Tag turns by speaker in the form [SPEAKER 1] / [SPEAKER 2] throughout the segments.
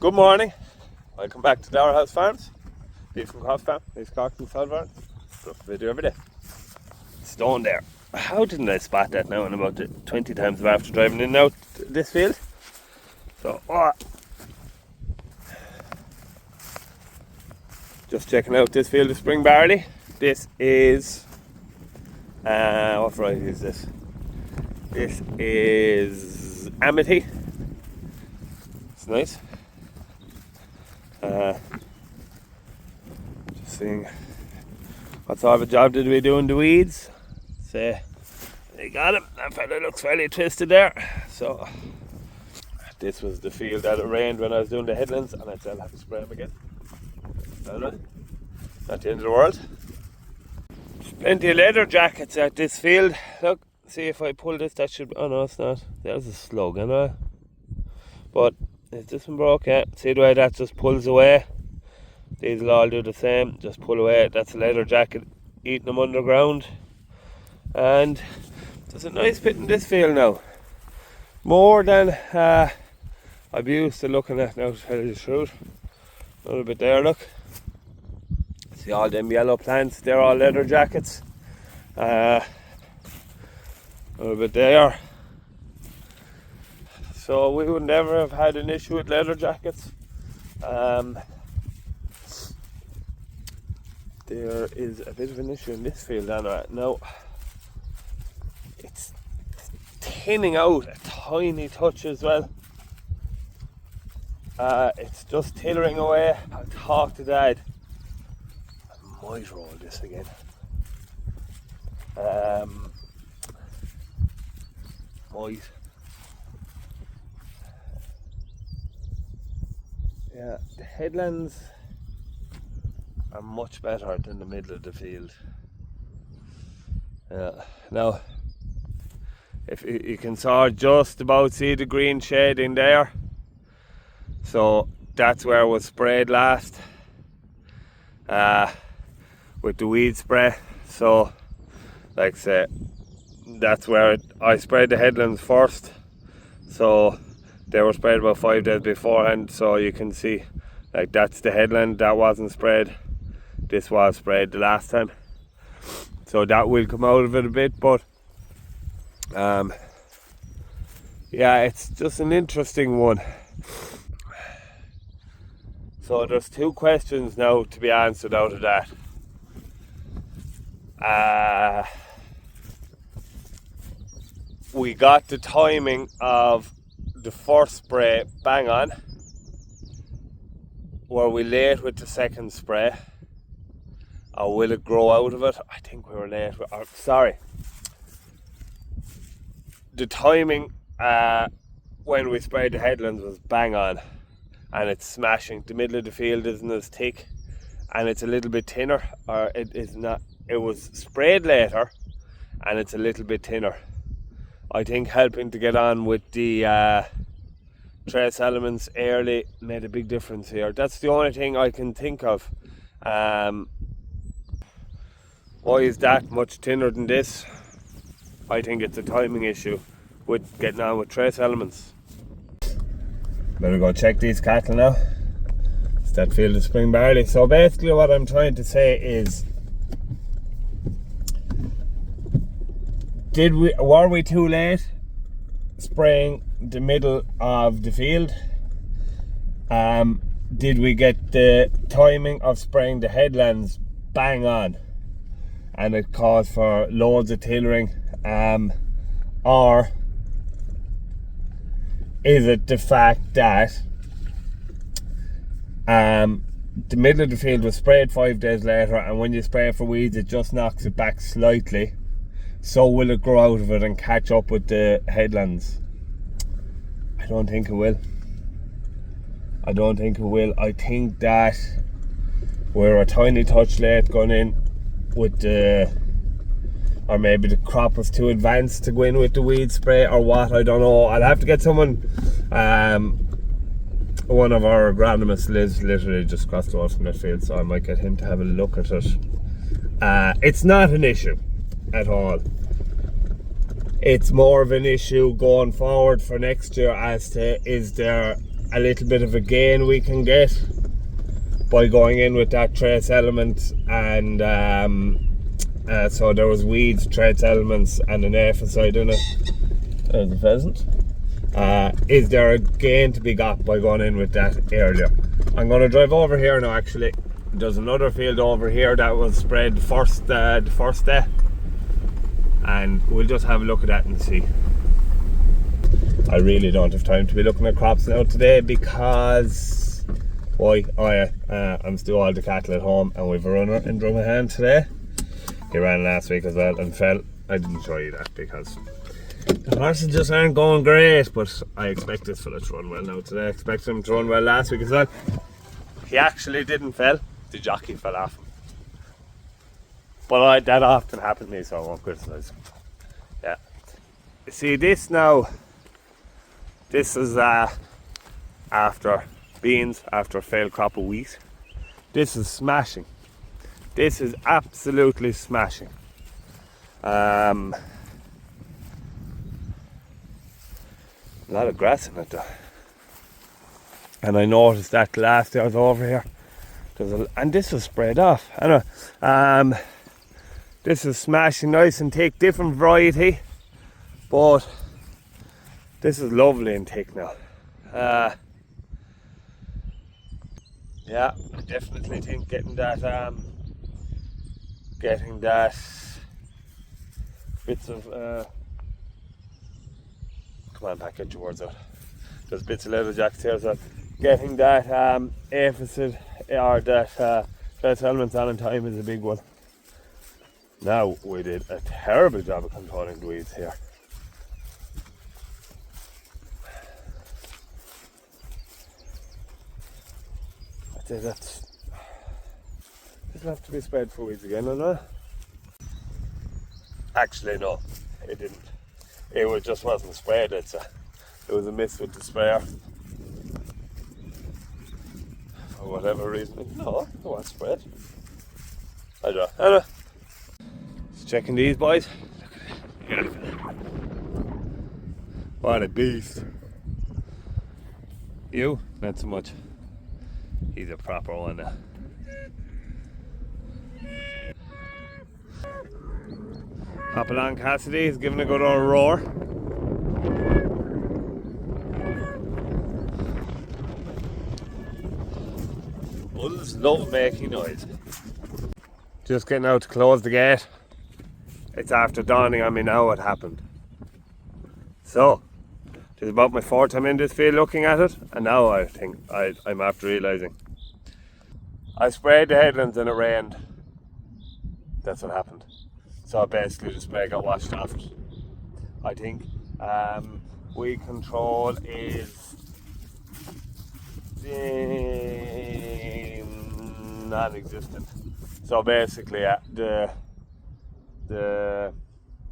[SPEAKER 1] Good morning, welcome back to Dower House Farms. Beef and Cross Farm, East Cork and South Ireland. Look, video every day. Stone there. How didn't I spot that now? And about 20 times after driving in and out this field. So, just checking out this field of spring barley. This is, what variety is this? This is Amity. It's nice. Just seeing what sort of a job did we do in the weeds. Say, they got him. That fella looks fairly twisted there. So, this was the field that it rained when I was doing the headlands, and I said I'll have to spray him again. Not the end of the world. There's plenty of leather jackets at this field. Look, see if I pull this, that should be, oh no it's not. There's a slug, you know. But is this one broke? Yeah. See the way that just pulls away? These will all do the same, just pull away. That's a leather jacket eating them underground. And there's a nice bit in this field now. More than I've used to looking at now, to tell you the truth. A little bit there, look. See all them yellow plants, they're all leather jackets. A little bit there. So we would never have had an issue with leather jackets. There is a bit of an issue in this field anyway. Now, it's thinning out a tiny touch as well. It's just tillering away. I'll talk to Dad. I might roll this again. Might. Yeah, the headlands are much better than the middle of the field. Now, if you can sort of just about see the green shade in there, so that's where it was sprayed last with the weed spray. So, like I say, that's where I sprayed the headlands first. So they were sprayed about 5 days beforehand. So you can see, like, that's the headland that wasn't sprayed. This was sprayed the last time. So that will come out of it a bit, but yeah, it's just an interesting one. So there's 2 questions now to be answered out of that. We got the timing of the first spray bang on. Were we late with the second spray? Or will it grow out of it? I think we were late. Sorry. The timing when we sprayed the headlands was bang on. And it's smashing. The middle of the field isn't as thick. And it's a little bit thinner. Or it is not. It was sprayed later. And it's a little bit thinner. I think helping to get on with the trace elements early made a big difference here. That's the only thing I can think of. Why is that much thinner than this? I think it's a timing issue with getting on with trace elements. Better go check these cattle now. It's that field of spring barley. So basically what I'm trying to say is, were we too late spraying the middle of the field? Did we get the timing of spraying the headlands bang on and it caused for loads of tillering? Or is it the fact that the middle of the field was sprayed 5 days later, and when you spray it for weeds it just knocks it back slightly? So will it grow out of it and catch up with the headlands? I don't think it will. I don't think it will. I think that we're a tiny touch late going in with the, or maybe the crop was too advanced to go in with the weed spray or what, I don't know. I'll have to get someone, one of our agronomists lives literally just across the road from that field, so I might get him to have a look at it. It's not an issue at all. It's more of an issue going forward for next year as to, is there a little bit of a gain we can get by going in with that trace element, and so there was weeds, trace elements and an aphicide in it. There's a pheasant. Is there a gain to be got by going in with that earlier? I'm going to drive over here now. Actually, there's another field over here that was spread the first day, and we'll just have a look at that and see. I really don't have time to be looking at crops now today because I'm still all the cattle at home, and we've a runner in Drumahan today. He ran last week as well and fell. I didn't show you that because the horses just aren't going great, but I expect this fella to run well now today. I expected him to run well last week as well. He actually didn't fall. The jockey fell off him. But that often happens to me, so I won't criticise him. Yeah. See this now, this is after beans, after a failed crop of wheat. This is smashing. This is absolutely smashing. A lot of grass in it though. And I noticed that last day I was over here. And this was spread off. Anyway, this is smashing nice and thick, different variety. But this is lovely and thick now. Yeah, I definitely think getting that bits of come on, Pat, get your words out. There's bits of leather jackets here, so getting that aphicid or that trace elements on in time is a big one. Now we did a terrible job of controlling the weeds here. I'd say this will have to be sprayed for weeds again, or not? Actually, no, it didn't. It just wasn't sprayed. It was a miss with the sprayer. For whatever reason. No, it was sprayed. I don't know. Just checking these boys. Look at it. What a beast. You? Not so much. He's a proper one now. Hop along, Cassidy. He's giving a good old roar. Bulls love making noise. Just getting out to close the gate. It's after dawning on me now what happened. So, this is about my fourth time in this field looking at it, and now I think I'm after realising. I sprayed the headlands and it rained. That's what happened. So basically the spray got washed off it. I think weed control is non-existent. So basically the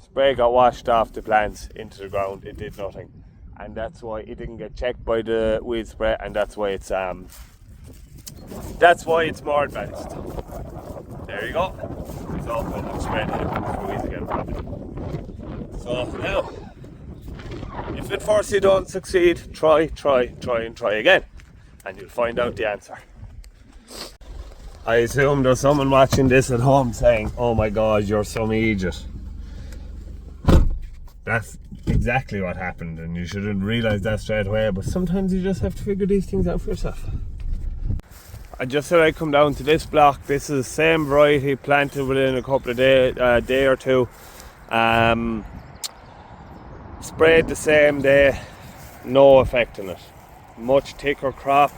[SPEAKER 1] spray got washed off the plants into the ground. It did nothing, and that's why it didn't get checked by the weed spray, and that's why it's more advanced. There you go. So I'll spray the headlands for weeds again probably. So now, if at first you don't succeed, try again, and you'll find out the answer. I assume there's someone watching this at home saying, "Oh my God, you're some idiot." That's exactly what happened, and you shouldn't realise that straight away, but sometimes you just have to figure these things out for yourself. I just said I'd come down to this block. This is the same variety, planted within a couple of day or two. Sprayed the same day, no effect on it. Much thicker crop.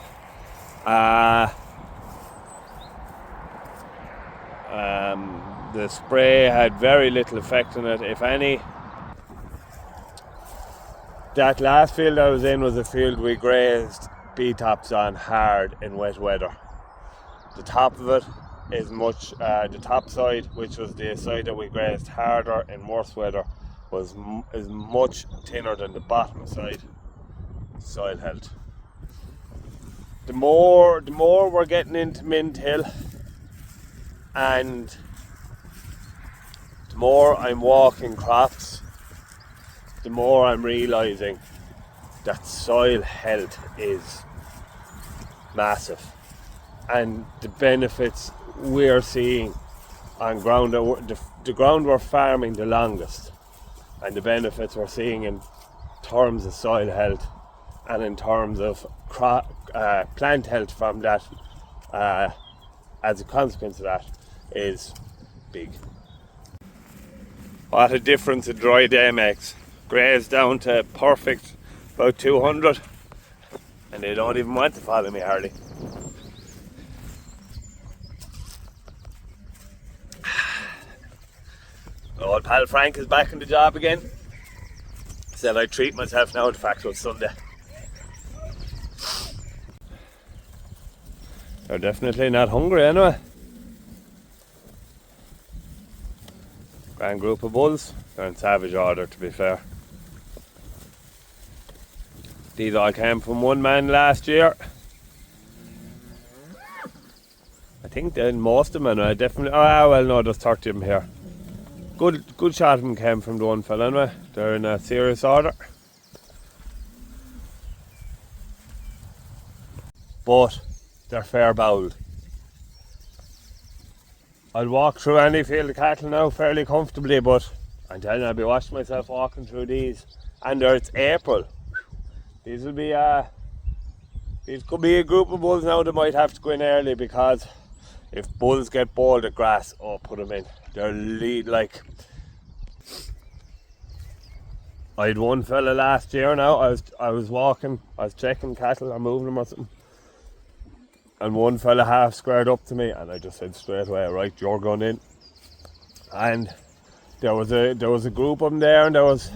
[SPEAKER 1] The spray had very little effect on it, if any. That last field I was in was a field we grazed B-tops on hard in wet weather. The top of it is much, the top side, which was the side that we grazed harder in worse weather, is much thinner than the bottom side. Soil health. The more we're getting into Mint Hill, and the more I'm walking crops, the more I'm realising that soil health is massive. And the benefits we're seeing on ground, the ground we're farming the longest, and the benefits we're seeing in terms of soil health and in terms of plant health from that, as a consequence of that, is big. What a difference a dry day makes. Grey's down to perfect, about 200, and they don't even want to follow me hardly. Old pal Frank is back on the job again. Said I'd treat myself now, the fact it was Sunday. They're definitely not hungry anyway. Grand group of bulls. They're in savage order, to be fair. These all came from one man last year. I think then most of them anyway, definitely. Oh well, no, there's 30 of them here. Good shot of them came from the one fella anyway. They're in a serious order. But they're fair bowled. I'll walk through any field of cattle now fairly comfortably, but I'm telling you, I'll be watching myself walking through these. And it's April. These will be these could be a group of bulls now that might have to go in early, because if bulls get bowled at grass, oh, put them in. They're like, I had one fella last year now, I was walking, I was checking cattle or moving them or something, and one fella half squared up to me, and I just said straight away, right, you're going in. And there was a group of them there, and there was,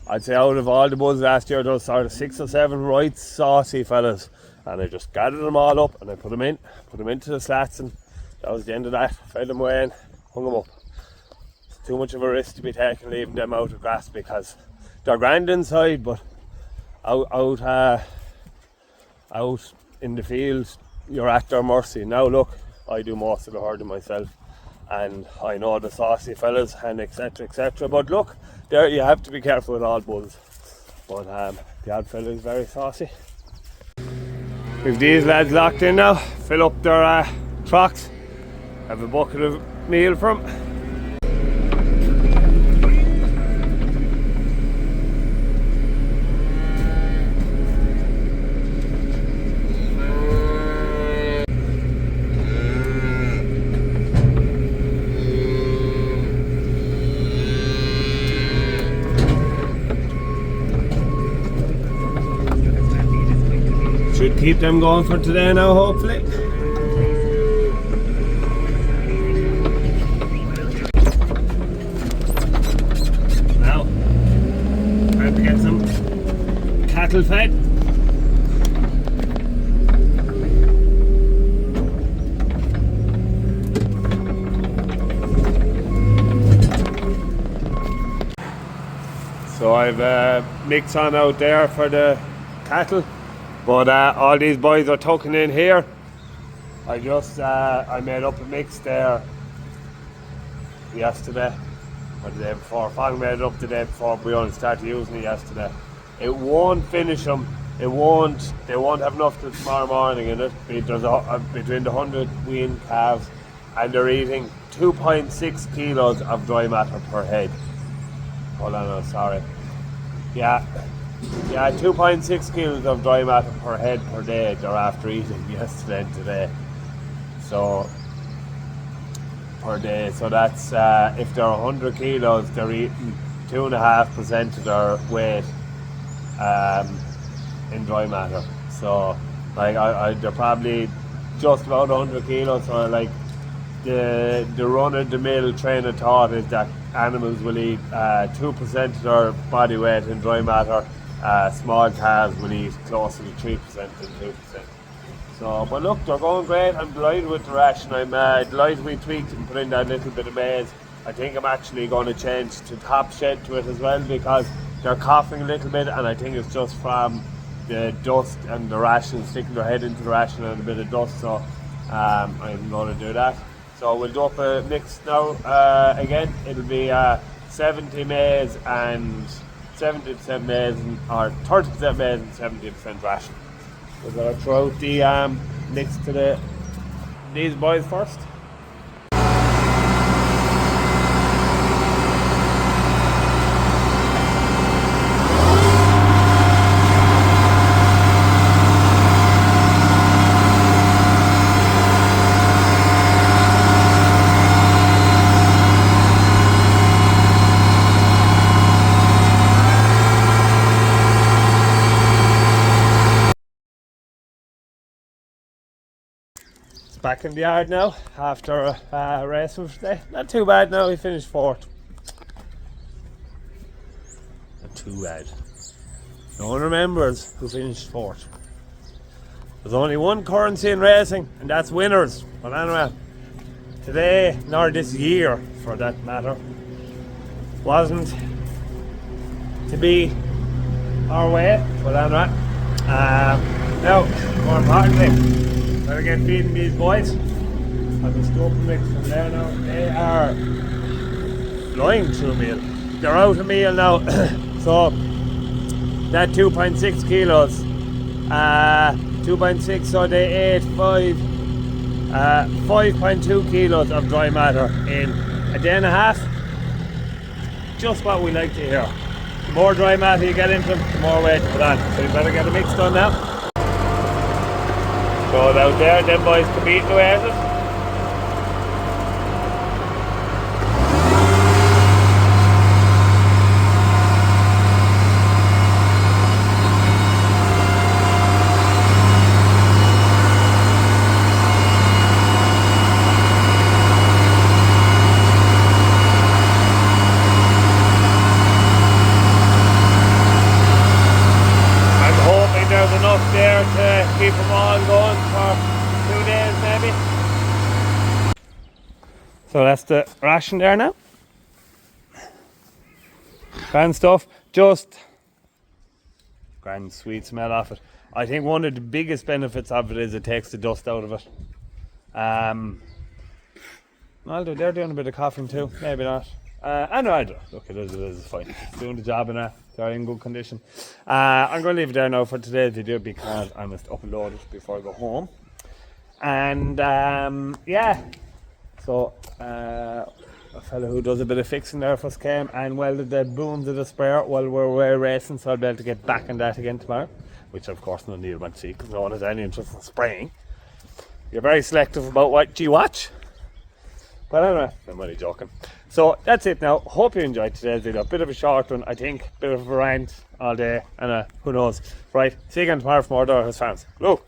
[SPEAKER 1] I'd say out of all the bulls last year, there was sort of 6 or 7 right saucy fellas, and I just gathered them all up and I put them into the slats, and that was the end of that. Fed them away and hung them up. It's too much of a risk to be taken leaving them out of grass, because they're grand inside, but out in the field you're at their mercy. Now look, I do most of the herding myself, and I know the saucy fellas and etc, but look, there you have to be careful with all bulls. But the odd fella is very saucy. We've these lads locked in now, fill up their trucks, have a bucket of meal from. Should keep them going for today now, hopefully. Now, time to get some cattle fed. So I've mix on out there for the cattle. But all these boys are tucking in here. I made up a mix there yesterday or the day before. Fang made it up the day before, but we only started using it yesterday. It won't finish them. They won't have enough till tomorrow morning in it. There's between the 100 wean calves, and they're eating 2.6 kilos of dry matter per head. Hold on, I'm sorry. Yeah, 2.6 kilos of dry matter per head per day they're after eating yesterday and today. So, per day. So that's, if they're 100 kilos, they're eating 2.5% of their weight in dry matter. So, like, they're probably just about 100 kilos. So, like, the run-of-the-mill train of thought is that animals will eat 2% of their body weight in dry matter. Small calves will eat closer to 3% than 2%. So, but look, they're going great. I'm delighted with the ration. I'm delighted we tweaked and put in that little bit of maize. I think I'm actually going to change to top shed to it as well, because they're coughing a little bit, and I think it's just from the dust and the ration, sticking their head into the ration and a bit of dust. So I'm going to do that. So we'll do up a mix now. Again, it'll be 70% maize and 70% maize, or 30% maize and 70% ration. We're gonna throw out the mix to these boys first. Back in the yard now after a race of today. Not too bad now, we finished fourth. Not too bad. No one remembers who finished fourth. There's only one currency in racing, and that's winners. But anyway, today, nor this year for that matter, wasn't to be our way. But anyway, now, more importantly, gotta get feeding these boys. I've been scoping mix from there now. They are flying through meal. They're out of meal now. So that 2.6 kilos. 2.6, so they ate 5.2 kilos of dry matter in a day and a half. Just what we like to hear. The more dry matter you get into them, the more weight to put on. So you better get a mix done now. So out there, them boys competing away at it. There's enough there to keep them all going for 2 days maybe. So that's the ration there now. Grand stuff, just grand sweet smell off it. I think one of the biggest benefits of it is it takes the dust out of it. Although they're doing a bit of coughing too, maybe not. I don't know. Look, it is fine. It's doing the job and they're in good condition. I'm going to leave it there now for today's video because I must upload it before I go home. And yeah, so a fella who does a bit of fixing there for us came and welded the booms of the sprayer while we were racing, so I'll be able to get back on that again tomorrow, which of course no Neil won't see because no one has any interest in spraying. You're very selective about what you watch. But anyway, I'm only joking. So that's it now. Hope you enjoyed today's video. Bit of a short one, I think. Bit of a rant all day. And who knows. Right, see you again tomorrow for more Doorhouse Farms. Look.